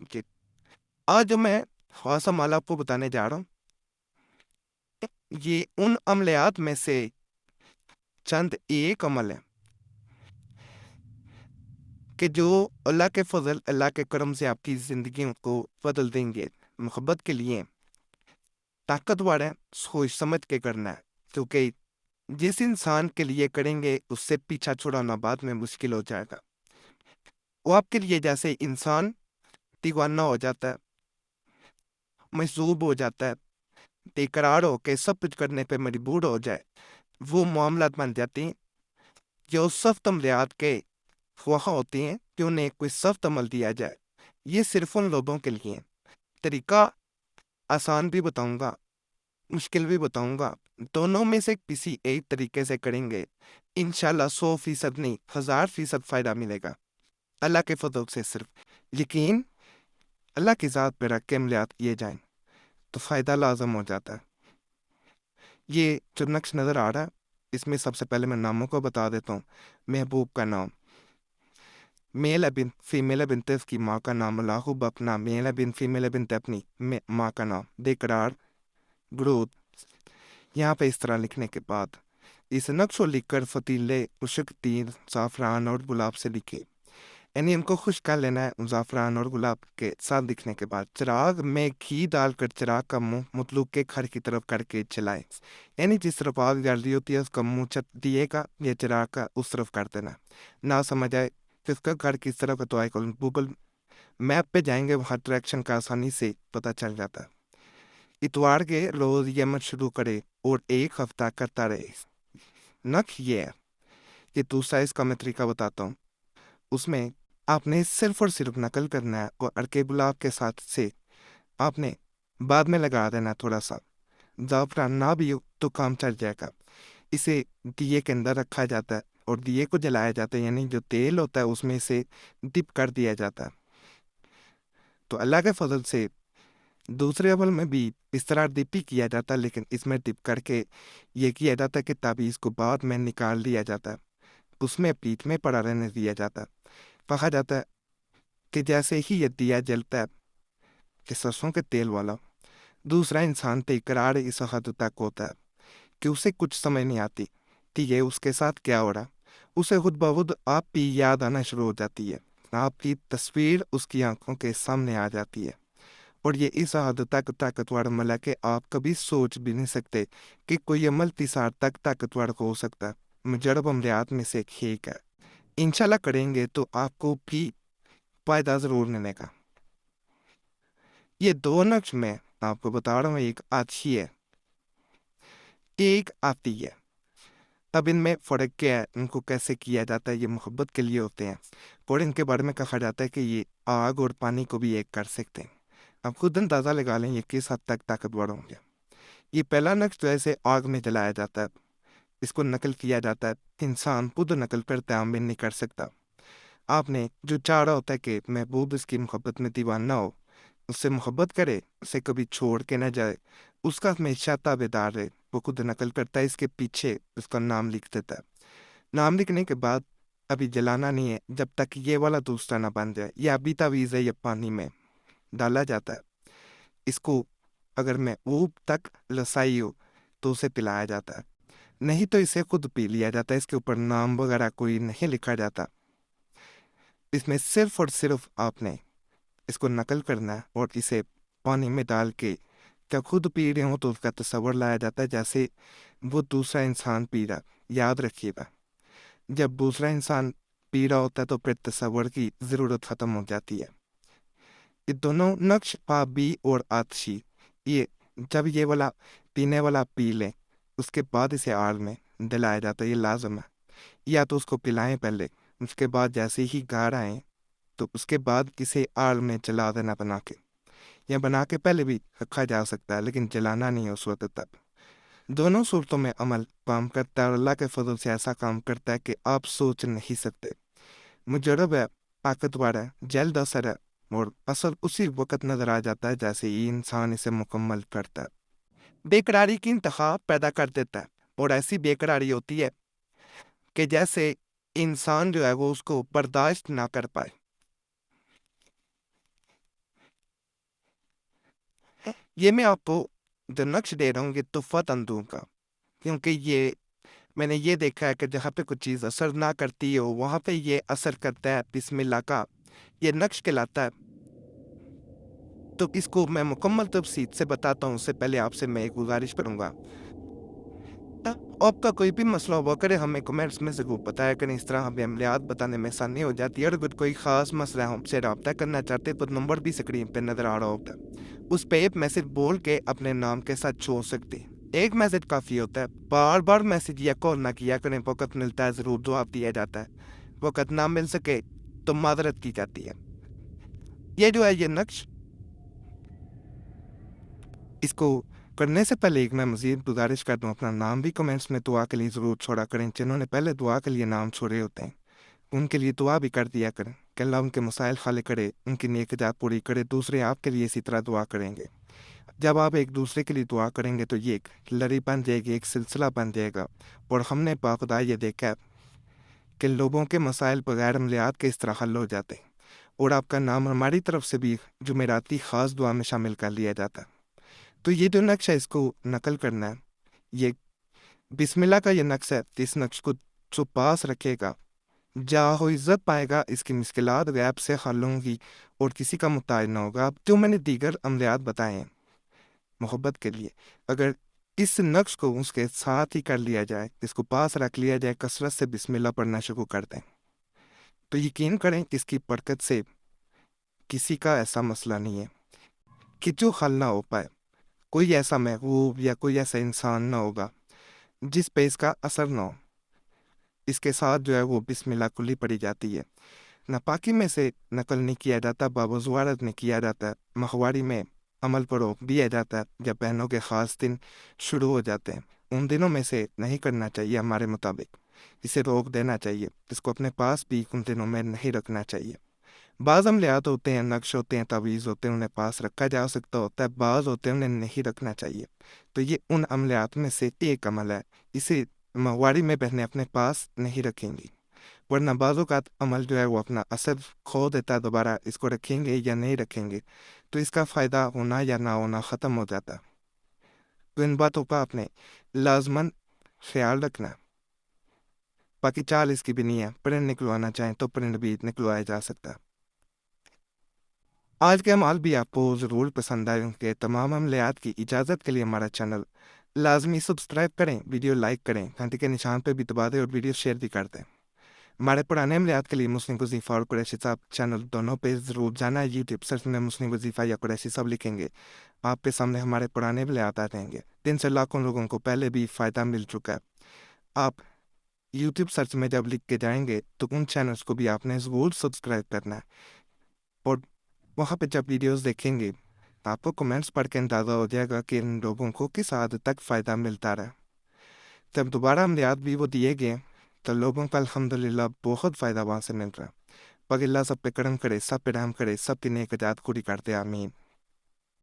کہ آج جو میں خاصا عمل آپ کو بتانے جا رہا ہوں، یہ ان عملیات میں سے چند ایک عمل ہے کہ جو اللہ کے فضل، اللہ کے کرم سے آپ کی زندگی کو بدل دیں گے۔ محبت کے لیے طاقتور ہے، سوچ سمجھ کے کرنا ہے، کیونکہ جس انسان کے لیے کریں گے اس سے پیچھا چھڑانا بعد میں مشکل ہو جائے گا۔ وہ آپ کے لیے جیسے انسان دیوانہ ہو جاتا ہے، مجذوب ہو جاتا ہے، بے قرار ہو کے سب کچھ کرنے پہ مجبور ہو جائے، وہ معاملات بن جاتے ہیں جو سخت عملیات کے خواہاں ہوتی ہیں کہ انہیں کوئی سخت عمل دیا جائے۔ یہ صرف ان لوگوں کے لیے ہے۔ طریقہ آسان بھی بتاؤں گا، مشکل بھی بتاؤں گا، دونوں میں سے کسی ایک طریقے سے کریں گے انشاءاللہ 100% نہیں 1000% فائدہ ملے گا اللہ کے فضل سے۔ صرف یقین اللہ کی ذات پہ رکھ کے عملیات کیے جائیں تو فائدہ لازم ہو جاتا ہے۔ یہ جو نقش نظر آ رہا ہے اس میں سب سے پہلے میں ناموں کو بتا دیتا ہوں۔ محبوب کا نام، میل ہے بنت، فیمیل ہے بنت، اس کی ماں کا نام لاہوب اپنا، میل ہے بنت، فیمیل ہے بنت اپنی ماں کا نام، بے قرار، گروت۔ یہاں پہ اس طرح لکھنے کے بعد اس نقش کو لکھ کر فتیلے اشک تیر زعفران اور گلاب سے لکھے، یعنی ان کو خشک کر لینا ہے زعفران اور گلاب کے ساتھ لکھنے کے بعد۔ چراغ میں گھی ڈال کر چراغ کا منہ مطلوب کے گھر کی طرف کر کے چلائے، یعنی جس طرف آگ جل رہی ہوتی ہے اس کا منہ دیے کا یا چراغ کا اس طرف کر دینا۔ نہ سمجھ آئے کس کا گھر کس طرف ہے تو گوگل میپ پہ جائیں گے، وہاں ڈائریکشن کا آسانی سے پتہ چل جاتا ہے۔ اتوار کے روز یہ عمل شروع کرے اور 1 ہفتہ کرتا رہے۔ نقش یہ ہے کہ دوسرا اس کا میں طریقہ بتاتا ہوں، اس میں آپ نے صرف اور صرف نقل کرنا ہے اور ارکے گلاب کے ساتھ سے آپ نے بعد میں لگا دینا تھوڑا سا زعفران، نہ بھی ہو تو کام چل جائے گا۔ اسے دیے کے اندر رکھا جاتا ہے اور دیے کو جلایا جاتا ہے، یعنی جو تیل ہوتا ہے اس میں سے ڈپ کر دیا جاتا ہے۔ تو اللہ کے فضل سے دوسرے عمل میں بھی اس طرح ڈپ ہی کیا جاتا ہے، لیکن اس میں ڈپ کر کے یہ کیا جاتا ہے کہ تعویذ کو بعد میں نکال دیا جاتا ہے، اس میں پیٹ میں پڑا رہنے دیا جاتا ہے۔ کہا جاتا ہے کہ جیسے ہی یہ دیا جلتا ہے کہ سرسوں کے تیل والا، دوسرا انسان بے قرار اس حد تک ہوتا ہے کہ اسے کچھ سمجھ نہیں آتی کہ یہ اس کے ساتھ کیا ہو رہا۔ اسے خود بخود آپ کی یاد آنا شروع ہو جاتی ہے، آپ کی تصویر اس کی آنکھوں کے سامنے آ جاتی ہے، اور یہ اس حد تک طاقتور عمل ہے کہ آپ کبھی سوچ بھی نہیں سکتے کہ کوئی عمل اس حد تک طاقتور ہو سکتا ہے۔ مجرب عملیات میں سے ایک ہے، انشاءاللہ کریں گے تو آپ کو بھی فائدہ ضرور ملے گا۔ یہ 2 نقش میں آپ کو بتا رہا ہوں، ایک آتی ہے ایک آتی ہے۔ اب ان میں فرق کیا ہے، ان کو کیسے کیا جاتا ہے؟ یہ محبت کے لیے ہوتے ہیں اور ان کے بارے میں کہا جاتا ہے کہ یہ آگ اور پانی کو بھی ایک کر سکتے ہیں۔ اب خود اندازہ لگا لیں یہ کس حد تک طاقتور ہوں گے۔ یہ پہلا نقش جو ایسے آگ میں جلایا جاتا ہے، اس کو نقل کیا جاتا ہے، انسان خود نقل پر تعمیر نہیں کر سکتا۔ آپ نے جو چاہ رہا ہوتا ہے کہ محبوب اس کی محبت میں دیوانہ ہو، اس سے محبت کرے، اسے کبھی چھوڑ کے نہ جائے، اس کا ہمیشہ تابع دار رہے، وہ خود نقل کرتا ہے، اس کے پیچھے اس کا نام لکھ دیتا ہے۔ نام لکھنے کے بعد ابھی جلانا نہیں ہے جب تک یہ والا دوسرا نہ بن جائے، یہ ابھی تعویذ ہے، یہ پانی میں ڈالا جاتا ہے۔ اس کو اگر میں اوپ تک رسائی ہو تو اسے پلایا جاتا ہے، نہیں تو اسے خود پی لیا جاتا ہے۔ اس کے اوپر نام وغیرہ کوئی نہیں لکھا جاتا، اس میں صرف اور صرف آپ نے اس کو نقل کرنا ہے اور اسے پانی میں ڈال کے جب خود پی رہے ہوں تو اس کا تصور لایا جاتا ہے جیسے وہ دوسرا انسان پی رہا۔ یاد رکھیے گا جب دوسرا انسان پی رہا ہوتا ہے تو پھر تصور کی ضرورت ختم ہو جاتی ہے۔ یہ دونوں نقش پابی اور آتشی، یہ جب یہ والا پینے والا پی لیں اس کے بعد اسے آگ میں دلایا جاتا ہے، یہ لازم ہے۔ یا تو اس کو پلائیں پہلے، اس کے بعد جیسے ہی گھر آئیں تو اس کے بعد کسی آگ میں جلا دینا بنا کے، یا بنا کے پہلے بھی رکھا جا سکتا ہے لیکن جلانا نہیں اس وقت تک۔ دونوں صورتوں میں عمل کام کرتا ہے اور اللہ کے فضل سے ایسا کام کرتا ہے کہ آپ سوچ نہیں سکتے۔ مجرب ہے، طاقتور ہے، جلد اثر ہے، اور اثر اسی وقت نظر آ جاتا ہے جیسے ہی انسان اسے مکمل کرتا ہے۔ بے قراری کی انتہا پیدا کر دیتا ہے، اور ایسی بے قراری ہوتی ہے کہ جیسے انسان جو ہے وہ اس کو برداشت نہ کر پائے۔ یہ میں آپ کو جو نقش دے رہا ہوں یہ تحفہ تندوں کا، کیونکہ یہ میں نے یہ دیکھا ہے کہ جہاں پہ کچھ چیز اثر نہ کرتی ہو وہاں پہ یہ اثر کرتا ہے بسم اللہ کا یہ نقش کہلاتا ہے۔ تو اس کو میں مکمل تفصیل سے بتاتا ہوں، اس سے پہلے آپ سے میں ایک گزارش کروں گا، آپ کا کوئی بھی مسئلہ ہوا کرے ہمیں کمنٹس میں ضرور بتایا کریں، اس طرح ہمیں عملیات بتانے میں آسانی ہو جاتی ہے۔ اور اگر کوئی خاص مسئلہ ہم سے رابطہ کرنا چاہتے تو نمبر بھی اسکرین پہ نظر آ رہا ہوتا ہے، اس پہ ایک میسج بول کے اپنے نام کے ساتھ چھوڑ سکتے ہیں، ایک میسج کافی ہوتا ہے، بار بار میسج یا کال نہ کیا کریں، وقت ملتا ہے ضرور جواب دیا جاتا ہے، وقت نہ مل سکے تو معذرت کی جاتی ہے۔ یہ جو ہے یہ نقش، اس کو کرنے سے پہلے ایک میں مزید گزارش کر دوں، اپنا نام بھی کمنٹس میں دعا کے لیے ضرور چھوڑا کریں، جنہوں نے پہلے دعا کے لیے نام چھوڑے ہوتے ہیں ان کے لیے دعا بھی کر دیا کریں کہ اللہ ان کے مسائل حل کرے، ان کی نیک جات پوری کرے، دوسرے آپ کے لیے اسی طرح دعا کریں گے۔ جب آپ ایک دوسرے کے لیے دعا کریں گے تو یہ ایک لڑی بن جائے گی، ایک سلسلہ بن جائے گا، اور ہم نے باخدا یہ دیکھا ہے کہ لوگوں کے مسائل بغیر عملیات کے اس طرح حل ہو جاتے ہیں، اور آپ کا نام ہماری طرف سے بھی جمعراتی خاص دعا میں شامل کر لیا جاتا ہے۔ تو یہ جو نقش ہے اس کو نقل کرنا ہے، یہ بسم اللہ کا یہ نقش ہے، اس نقش کو جو پاس رکھے گا جاہ و عزت پائے گا، اس کی مشکلات غیب سے حل ہوں گی اور کسی کا محتاج نہ ہوگا۔ اب جو میں نے دیگر عملیات بتائے ہیں محبت کے لیے، اگر اس نقش کو اس کے ساتھ ہی کر لیا جائے، اس کو پاس رکھ لیا جائے، کثرت سے بسم اللہ پڑھنا شروع کر دیں، تو یقین کریں کہ اس کی برکت سے کسی کا ایسا مسئلہ نہیں ہے کہ جو حل نہ ہو پائے، کوئی ایسا محبوب یا کوئی ایسا انسان نہ ہوگا جس پہ اس کا اثر نہ ہو۔ اس کے ساتھ جو ہے وہ بسم اللہ کلی پڑھی جاتی ہے، ناپاکی میں سے نقل نہیں کیا جاتا، بابوزوارت نہیں کیا جاتا، مخواری میں عمل پر روک دیا جاتا ہے جب بہنوں کے خاص دن شروع ہو جاتے ہیں، ان دنوں میں سے نہیں کرنا چاہیے، ہمارے مطابق اسے روک دینا چاہیے، اس کو اپنے پاس بھی ان دنوں میں نہیں رکھنا چاہیے۔ بعض عملیات ہوتے ہیں، نقش ہوتے ہیں، تعویذ ہوتے ہیں، انہیں پاس رکھا جا سکتا ہوتا ہے، بعض ہوتے ہیں انہیں نہیں رکھنا چاہیے، تو یہ ان عملیات میں سے ایک عمل ہے، اسے مہواری میں بہنیں اپنے پاس نہیں رکھیں گی، ورنہ بعض اوقات عمل جو ہے وہ اپنا اثر کھو دیتا ہے، دوبارہ اس کو رکھیں گے یا نہیں رکھیں گے تو اس کا فائدہ ہونا یا نہ ہونا ختم ہو جاتا ہے۔ تو ان باتوں کا آپ نے لازماً خیال رکھنا ہے۔ باقی چال اس کی بھی نہیں ہے، پرنٹ نکلوانا چاہیں تو پرنٹ بھی نکلوایا جا سکتا ہے۔ آج کے عمال بھی آپ کو ضرور پسند آئے کہ تمام عملیات کی اجازت کے لیے ہمارا چینل لازمی سبسکرائب کریں، ویڈیو لائک کریں، گھنٹی کے نشان پہ بھی دبا دیں اور ویڈیو شیئر بھی کر دیں۔ ہمارے پرانے عملیات کے لیے مسلم وظیفہ اور قریشی صاحب چینل دونوں پہ ضرور جانا ہے، یوٹیوب سرچ میں مسلم وظیفہ یا قریشی صاحب لکھیں گے، آپ کے سامنے ہمارے پرانے عملیات آ جائیں گے، 300 لاکھوں لوگوں کو پہلے بھی فائدہ مل چکا ہے۔ آپ یوٹیوب سرچ میں جب لکھ کے جائیں گے تو ان چینلز کو بھی آپ نے ضرور سبسکرائب کرنا ہے، اور وہاں پہ جب ویڈیوز دیکھیں گے آپ کو کمنٹس پڑھ کے اندازہ ہو جائے گا کہ ان لوگوں کو کس حد تک فائدہ ملتا رہا۔ جب دوبارہ عملیات بھی وہ دیے گئے تو لوگوں کا الحمدللہ بہت فائدہ وہاں سے مل رہا ہے۔ باقی اللہ سب پہ کرم کرے، سب پہ رحم کرے، سب کی نیک جات پوری کرتے، آمین۔